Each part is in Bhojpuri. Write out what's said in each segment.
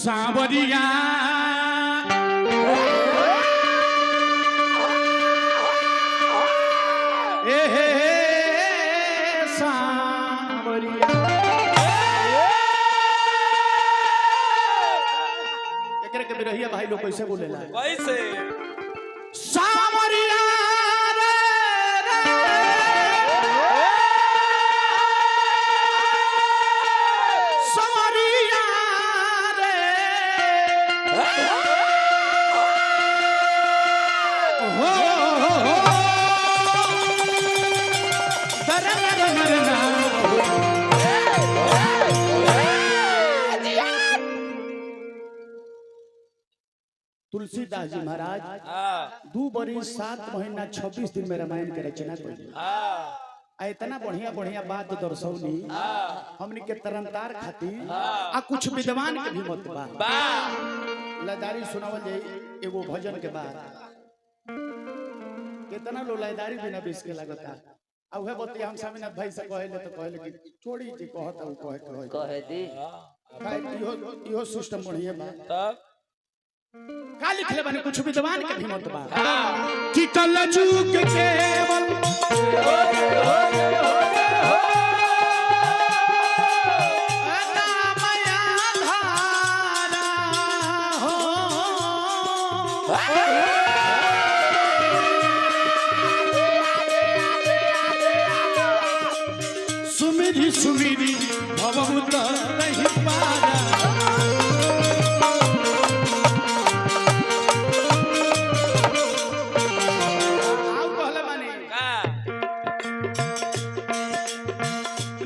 सांवरिया सांवरिया एकरे के बिरहिया भाई लोग कैसे बोलेला कैसे सांवरिया तुलसीदास जी महाराज 2 बरिस 7 महीना 26 दिन में रामायण के रचना कइले। इतना बढ़िया बढ़िया बात दर्शौनी हमनी के तरनतार खातिर आ कुछ विद्वान के भी मत बा लयदारी सुनावल जाई एगो भजन के बाद कितना लो लयदारी बिना बेस के लगता आ उहे बतिया हम स्वामीनाथ भाई से कहले तो कहले कि छोड़ी जी कहत कहे दी इहो सिस्टम बढ़िया बा तब का लिखले बने कुछ विद्वान के भी मत बा कि कलजुग केवल सुमिरी सुमिरी भवभूत नहीं पारा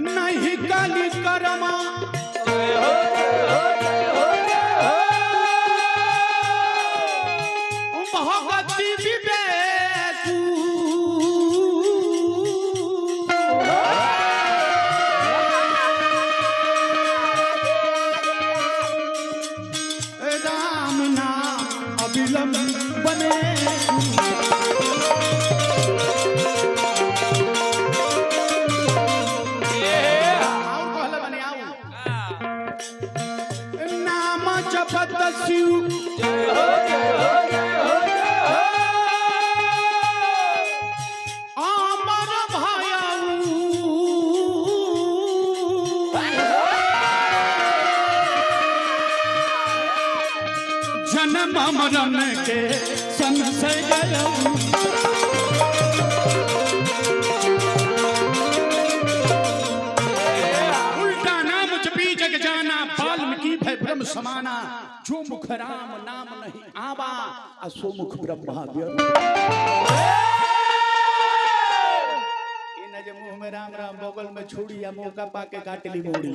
नहीं काली करमा भगवती विवेकू राम नाम अविलंब बने नाम जपत शिव अमर भयऊ जन्म मरण के संशय गयऊ उल्टा नाम जपी जग जाना वाल्मीकि भय ब्रह्म समाना जो मुख राम नाम नहीं आवा असो मुख ब्रह्मा जे मुंह में राम राम बगल में छुड़ी या मौका पाके काटली मोड़ी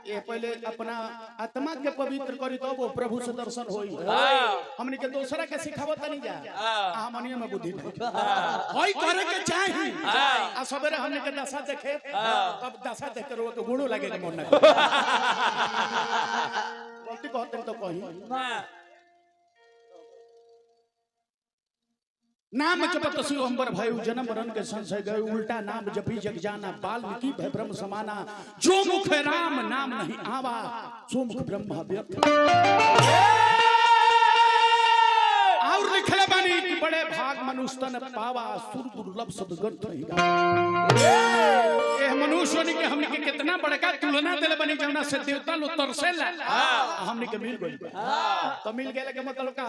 ये पहले अपना आत्मा के पवित्र करी तो वो प्रभु से दर्शन होई हमनी के दूसरा के सिखावत नहीं जा हमनी में बुद्धि नहीं होई करे के चाही आ सबरे हमनी के दशा देखे अब दशा देख के रोके गुणो लगे के मन ना गलती कहते तो कही नाम जपत शिव अंबर भयऊ जन्म मरण के संशय गए उल्टा नाम जपी जग जाना वाल्मीकि भय ब्रह्म समाना जो मुख राम नाम नहीं आवा सो मुख ब्रह्मा व्यर्थ और लिखले बानी कि बड़े भाग मनुष्य तन पावा सुर दुर्लभ सदगत रहिगा ए मनुष्य ने के हमने के कितना बड़का तुलना देले बनी जवना से देवता लो तरसेला हमने के मिल गइल तो मिल गेले के मतलब का